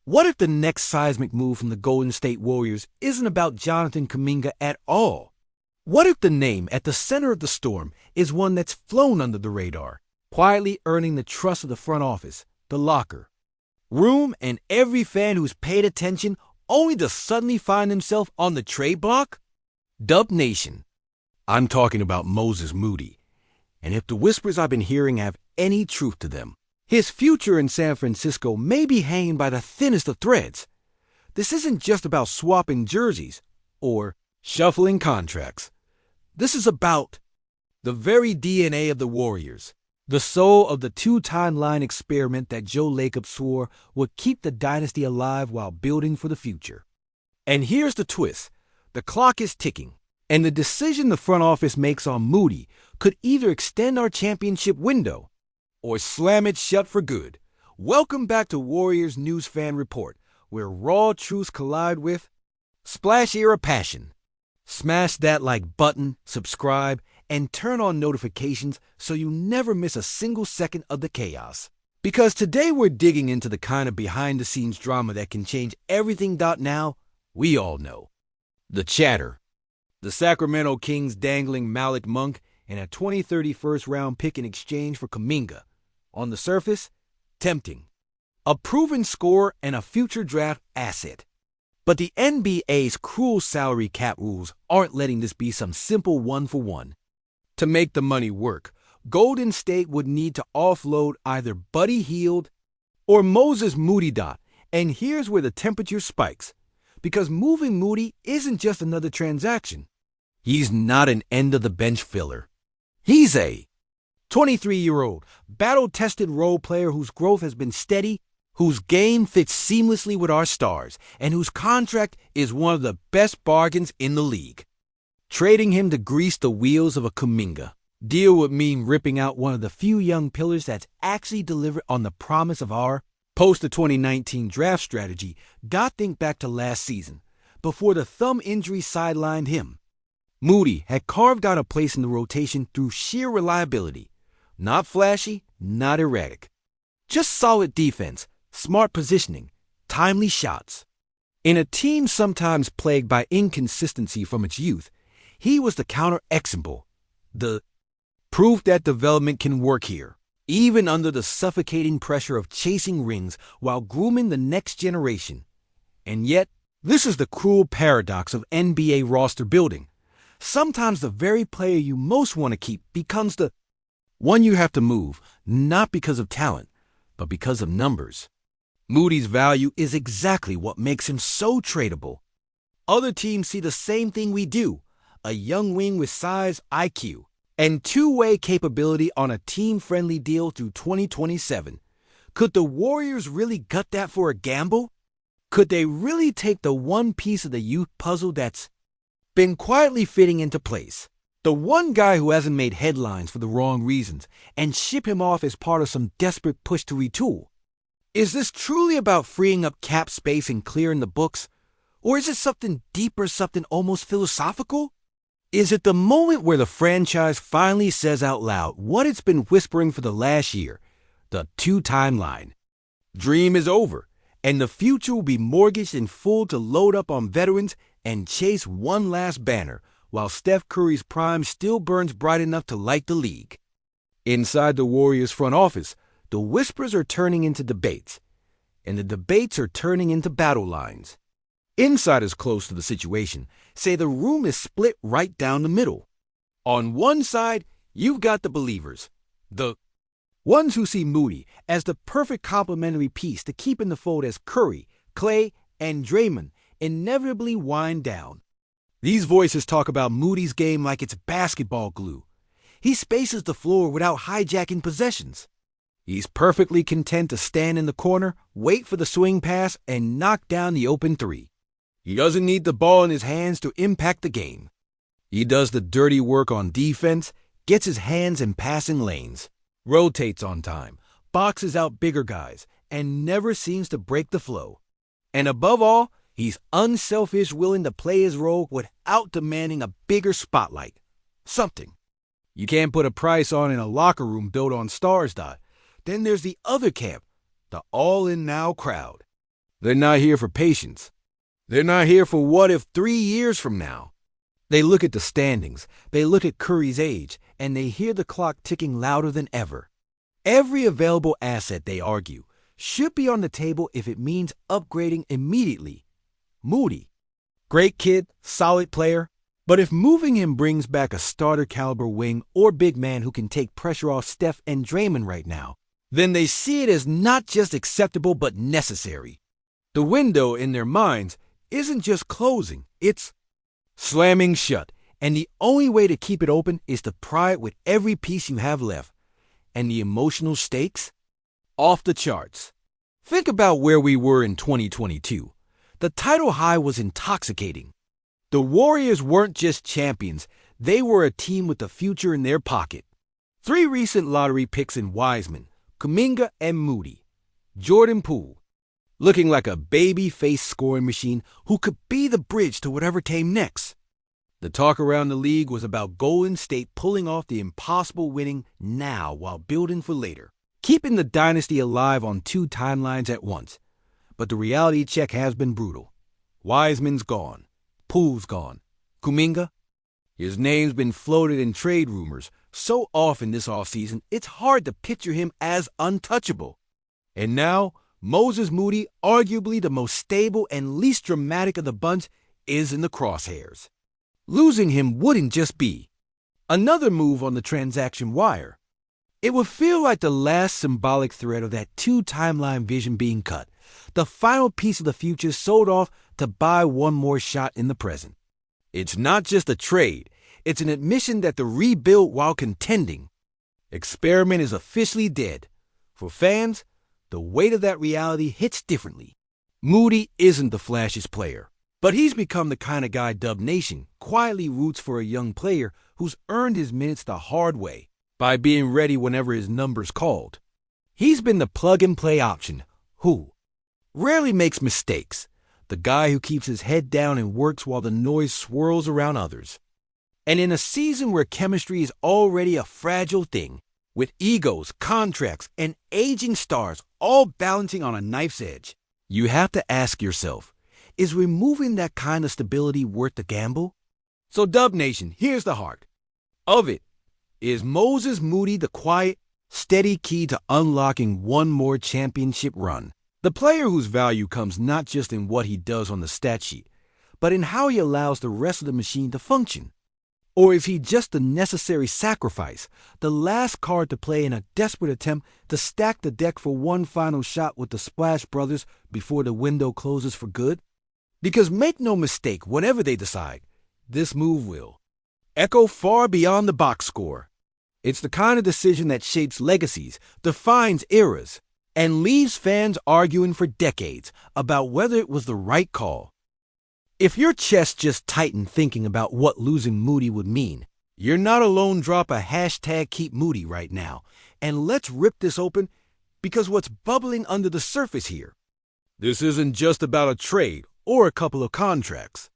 What if the next seismic move from the Golden State Warriors isn't about Jonathan Kuminga at all? What if the name at the center of the storm is one that's flown under the radar, quietly earning the trust of the front office, the locker room, and every fan who's paid attention only to suddenly find himself on the trade block? Dub Nation, I'm talking about Moses Moody. And if the whispers I've been hearing have any truth to them, his future in San Francisco may be hanging by the thinnest of threads. This isn't just about swapping jerseys or shuffling contracts. This is about the very DNA of the Warriors, the soul of the two-timeline experiment that Joe Lacob swore would keep the dynasty alive while building for the future. And here's the twist. The clock is ticking, and the decision the front office makes on Moody could either extend our championship window or slam it shut for good. Welcome back to Warriors News Fan Report, where raw truths collide with splash-era passion. Smash that like button, subscribe, and turn on notifications so you never miss a single second of the chaos. Because today we're digging into the kind of behind-the-scenes drama that can change everything. Now, we all know. The chatter. The Sacramento Kings dangling Malik Monk and a 2030 first-round pick in exchange for Kuminga. On the surface, tempting. A proven scorer and a future draft asset. But the NBA's cruel salary cap rules aren't letting this be some simple one-for-one. To make the money work, Golden State would need to offload either Buddy Hield or Moses Moody. And here's where the temperature spikes. Because moving Moody isn't just another transaction. He's not an end-of-the-bench filler. He's a 23-year-old, battle-tested role player whose growth has been steady, whose game fits seamlessly with our stars, and whose contract is one of the best bargains in the league. Trading him to grease the wheels of a Kuminga deal would mean ripping out one of the few young pillars that's actually delivered on the promise of our post-2019 draft strategy. Think back to last season, before the thumb injury sidelined him. Moody had carved out a place in the rotation through sheer reliability. Not flashy, not erratic. Just solid defense, smart positioning, timely shots. In a team sometimes plagued by inconsistency from its youth, he was the counter-example, the proof that development can work here, even under the suffocating pressure of chasing rings while grooming the next generation. And yet, this is the cruel paradox of NBA roster building. Sometimes the very player you most want to keep becomes the one you have to move, not because of talent, but because of numbers. Moody's value is exactly what makes him so tradable. Other teams see the same thing we do. A young wing with size, IQ, and two-way capability on a team-friendly deal through 2027. Could the Warriors really gut that for a gamble? Could they really take the one piece of the youth puzzle that's been quietly fitting into place, the one guy who hasn't made headlines for the wrong reasons, and ship him off as part of some desperate push to retool? Is this truly about freeing up cap space and clearing the books? Or is it something deeper, something almost philosophical? Is it the moment where the franchise finally says out loud what it's been whispering for the last year? The two-timeline dream is over, and the future will be mortgaged in full to load up on veterans and chase one last banner, while Steph Curry's prime still burns bright enough to light the league. Inside the Warriors front office, the whispers are turning into debates, and the debates are turning into battle lines. Insiders close to the situation say the room is split right down the middle. On one side, you've got the believers, the ones who see Moody as the perfect complementary piece to keep in the fold as Curry, Klay, and Draymond inevitably wind down. These voices talk about Moody's game like it's basketball glue. He spaces the floor without hijacking possessions. He's perfectly content to stand in the corner, wait for the swing pass, and knock down the open three. He doesn't need the ball in his hands to impact the game. He does the dirty work on defense, gets his hands in passing lanes, rotates on time, boxes out bigger guys, and never seems to break the flow. And above all, he's unselfish, willing to play his role without demanding a bigger spotlight. Something you can't put a price on in a locker room built on stars. Then there's the other camp, the all-in-now crowd. They're not here for patience. They're not here for what if 3 years from now. They look at the standings, they look at Curry's age, and they hear the clock ticking louder than ever. Every available asset, they argue, should be on the table if it means upgrading immediately. Moody. Great kid, solid player, but if moving him brings back a starter-caliber wing or big man who can take pressure off Steph and Draymond right now, then they see it as not just acceptable but necessary. The window in their minds isn't just closing, it's slamming shut, and the only way to keep it open is to pry it with every piece you have left. And the emotional stakes? Off the charts. Think about where we were in 2022. The title high was intoxicating. The Warriors weren't just champions, they were a team with the future in their pocket. 3 recent lottery picks in Wiseman, Kuminga, and Moody. Jordan Poole, looking like a baby-faced scoring machine who could be the bridge to whatever came next. The talk around the league was about Golden State pulling off the impossible, winning now while building for later, keeping the dynasty alive on 2 timelines at once. But the reality check has been brutal. Wiseman's gone. Poole's gone. Kuminga? His name's been floated in trade rumors so often this offseason, it's hard to picture him as untouchable. And now, Moses Moody, arguably the most stable and least dramatic of the bunch, is in the crosshairs. Losing him wouldn't just be another move on the transaction wire. It would feel like the last symbolic thread of that 2-timeline vision being cut, the final piece of the future sold off to buy one more shot in the present. It's not just a trade, it's an admission that the rebuild while contending experiment is officially dead. For fans, the weight of that reality hits differently. Moody isn't the flashiest player, but he's become the kind of guy Dub Nation quietly roots for, a young player who's earned his minutes the hard way by being ready whenever his number's called. He's been the plug-and-play option who rarely makes mistakes, the guy who keeps his head down and works while the noise swirls around others. And in a season where chemistry is already a fragile thing, with egos, contracts, and aging stars all balancing on a knife's edge, you have to ask yourself, is removing that kind of stability worth the gamble? So Dub Nation, here's the heart of it. Is Moses Moody the quiet, steady key to unlocking one more championship run? The player whose value comes not just in what he does on the stat sheet, but in how he allows the rest of the machine to function? Or is he just the necessary sacrifice, the last card to play in a desperate attempt to stack the deck for one final shot with the Splash Brothers before the window closes for good? Because make no mistake, whatever they decide, this move will echo far beyond the box score. It's the kind of decision that shapes legacies, defines eras, and leaves fans arguing for decades about whether it was the right call. If your chest just tightened thinking about what losing Moody would mean, you're not alone. Drop a hashtag Keep Moody right now, and let's rip this open, because what's bubbling under the surface here? This isn't just about a trade or a couple of contracts.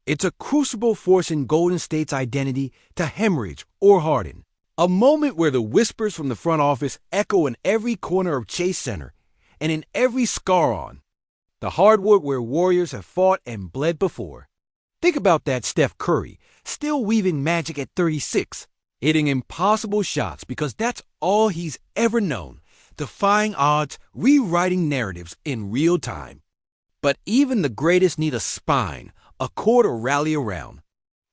It's a crucible forcing Golden State's identity to hemorrhage or harden. A moment where the whispers from the front office echo in every corner of Chase Center and in every scar on the hardwood where Warriors have fought and bled before. Think about that Steph Curry, still weaving magic at 36, hitting impossible shots because that's all he's ever known, defying odds, rewriting narratives in real time. But even the greatest need a spine, a core to rally around.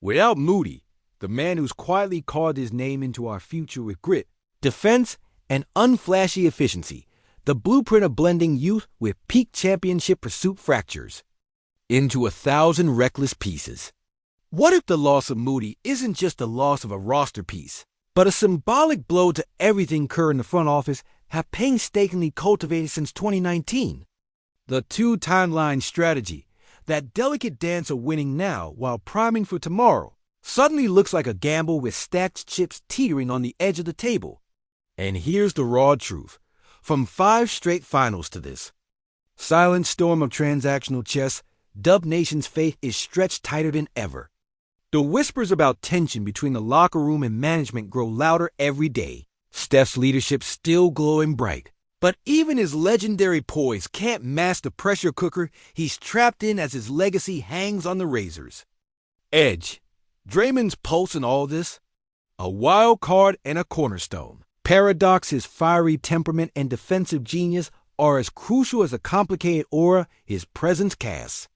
Without Moody, the man who's quietly carved his name into our future with grit, defense, and unflashy efficiency, the blueprint of blending youth with peak championship pursuit fractures into 1,000 reckless pieces. What if the loss of Moody isn't just the loss of a roster piece, but a symbolic blow to everything Kerr and the front office have painstakingly cultivated since 2019? The 2-timeline strategy, that delicate dance of winning now while priming for tomorrow, suddenly looks like a gamble with stacked chips teetering on the edge of the table. And here's the raw truth. From 5 straight finals to this silent storm of transactional chess, Dub Nation's faith is stretched tighter than ever. The whispers about tension between the locker room and management grow louder every day. Steph's leadership still glowing bright, But even his legendary poise can't match the pressure cooker he's trapped in as his legacy hangs on the razors. Edge, Draymond's pulse in all this? A wild card and a cornerstone. Paradox, his fiery temperament and defensive genius are as crucial as the complicated aura his presence casts.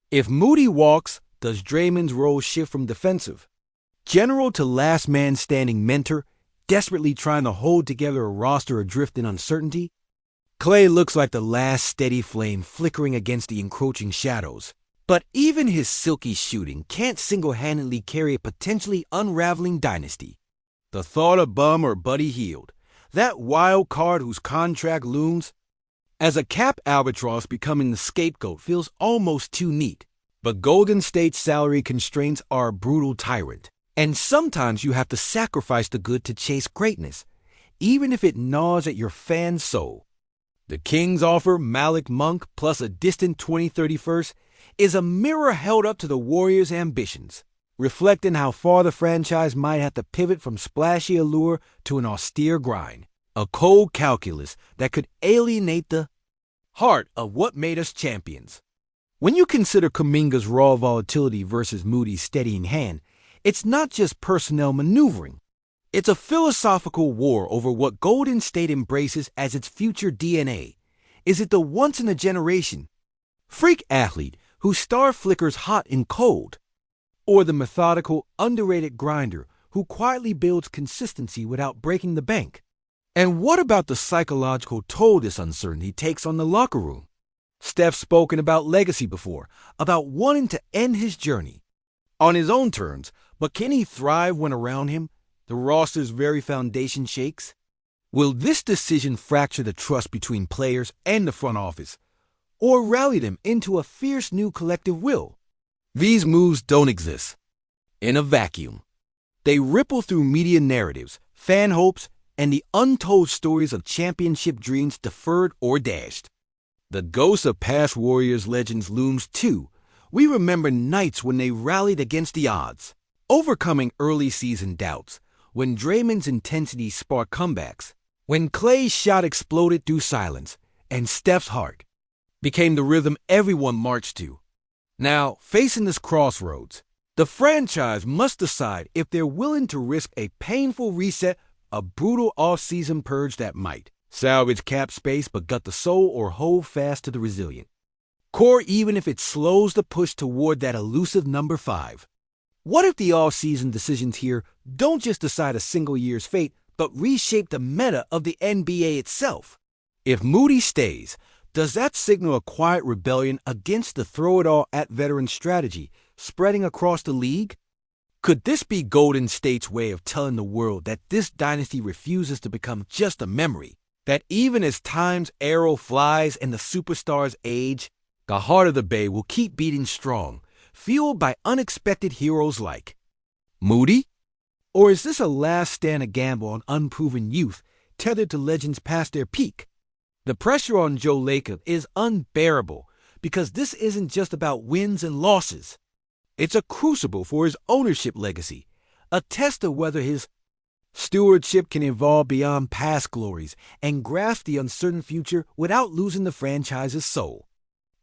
If Moody walks, does Draymond's role shift from defensive general to last man standing mentor, desperately trying to hold together a roster adrift in uncertainty? Klay looks like the last steady flame flickering against the encroaching shadows. But even his silky shooting can't single-handedly carry a potentially unraveling dynasty. The thought of Bum or Buddy Hield, that wild card whose contract looms as a cap albatross becoming the scapegoat, feels almost too neat. But Golden State's salary constraints are a brutal tyrant. And sometimes you have to sacrifice the good to chase greatness, even if it gnaws at your fan soul. The Kings offer Malik Monk plus a distant 2031st is a mirror held up to the Warriors' ambitions, reflecting how far the franchise might have to pivot from splashy allure to an austere grind, a cold calculus that could alienate the heart of what made us champions. When you consider Kuminga's raw volatility versus Moody's steadying hand, it's not just personnel maneuvering. It's a philosophical war over what Golden State embraces as its future DNA. Is it the once-in-a-generation freak athlete whose star flickers hot and cold, or the methodical, underrated grinder who quietly builds consistency without breaking the bank? And what about the psychological toll this uncertainty takes on the locker room? Steph's spoken about legacy before, about wanting to end his journey on his own terms, but can he thrive when around him the roster's very foundation shakes? Will this decision fracture the trust between players and the front office, or rally them into a fierce new collective will? These moves don't exist in a vacuum. They ripple through media narratives, fan hopes, and the untold stories of championship dreams deferred or dashed. The ghost of past Warriors legends looms too. We remember nights when they rallied against the odds, overcoming early season doubts, when Draymond's intensity sparked comebacks, when Klay's shot exploded through silence, and Steph's heart became the rhythm everyone marched to. Now, facing this crossroads, the franchise must decide if they're willing to risk a painful reset, a brutal off-season purge that might salvage cap space but gut the soul, or hold fast to the resilient core even if it slows the push toward that elusive number 5. What if the off-season decisions here don't just decide a single year's fate, but reshape the meta of the NBA itself? If Moody stays, does that signal a quiet rebellion against the throw-it-all-at-veteran strategy spreading across the league? Could this be Golden State's way of telling the world that this dynasty refuses to become just a memory? That even as time's arrow flies and the superstars age, the heart of the Bay will keep beating strong, fueled by unexpected heroes like Moody? Or is this a last stand a gamble on unproven youth tethered to legends past their peak? The pressure on Joe Lacob is unbearable because this isn't just about wins and losses. It's a crucible for his ownership legacy, a test of whether his stewardship can evolve beyond past glories and grasp the uncertain future without losing the franchise's soul.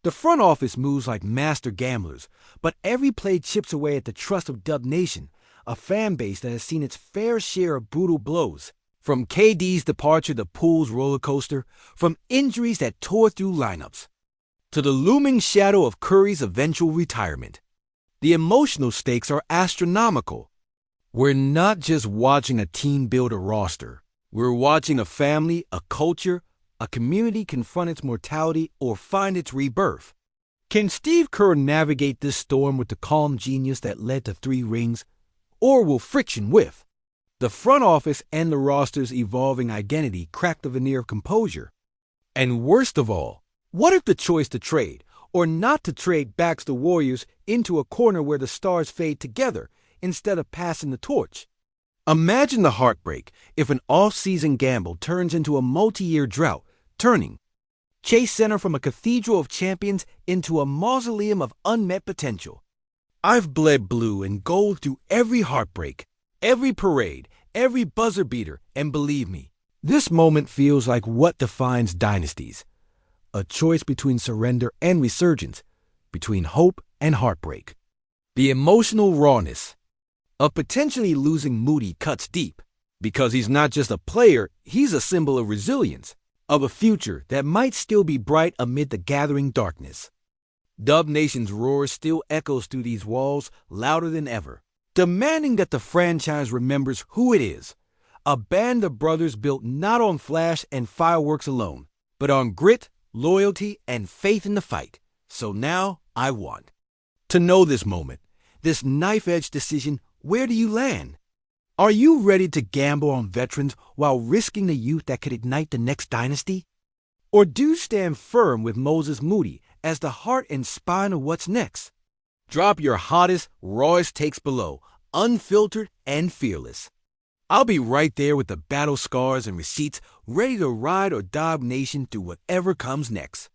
The front office moves like master gamblers, but every play chips away at the trust of Dub Nation, a fan base that has seen its fair share of brutal blows. From KD's departure to Poole's roller coaster, from injuries that tore through lineups, to the looming shadow of Curry's eventual retirement. The emotional stakes are astronomical. We're not just watching a team build a roster. We're watching a family, a culture, a community confront its mortality or find its rebirth. Can Steve Kerr navigate this storm with the calm genius that led to 3 rings, or will friction with the front office and the roster's evolving identity crack the veneer of composure? And worst of all, what if the choice to trade or not to trade backs the Warriors into a corner where the stars fade together instead of passing the torch? Imagine the heartbreak if an off-season gamble turns into a multi-year drought, turning Chase Center from a cathedral of champions into a mausoleum of unmet potential. I've bled blue and gold through every heartbreak, every parade, every buzzer beater, and believe me, This moment feels like what defines dynasties, a choice between surrender and resurgence, between hope and heartbreak. The emotional rawness of potentially losing Moody cuts deep, because he's not just a player, he's a symbol of resilience, of a future that might still be bright amid the gathering darkness. Dub Nation's roar still echoes through these walls louder than ever, demanding that the franchise remembers who it is, a band of brothers built not on flash and fireworks alone, but on grit, loyalty, and faith in the fight. So now I want to know this moment, this knife-edge decision. Where do you land? Are you ready to gamble on veterans while risking the youth that could ignite the next dynasty? Or do you stand firm with Moses Moody as the heart and spine of what's next? Drop your hottest, rawest takes below, unfiltered and fearless. I'll be right there with the battle scars and receipts, ready to ride or Dub Nation through whatever comes next.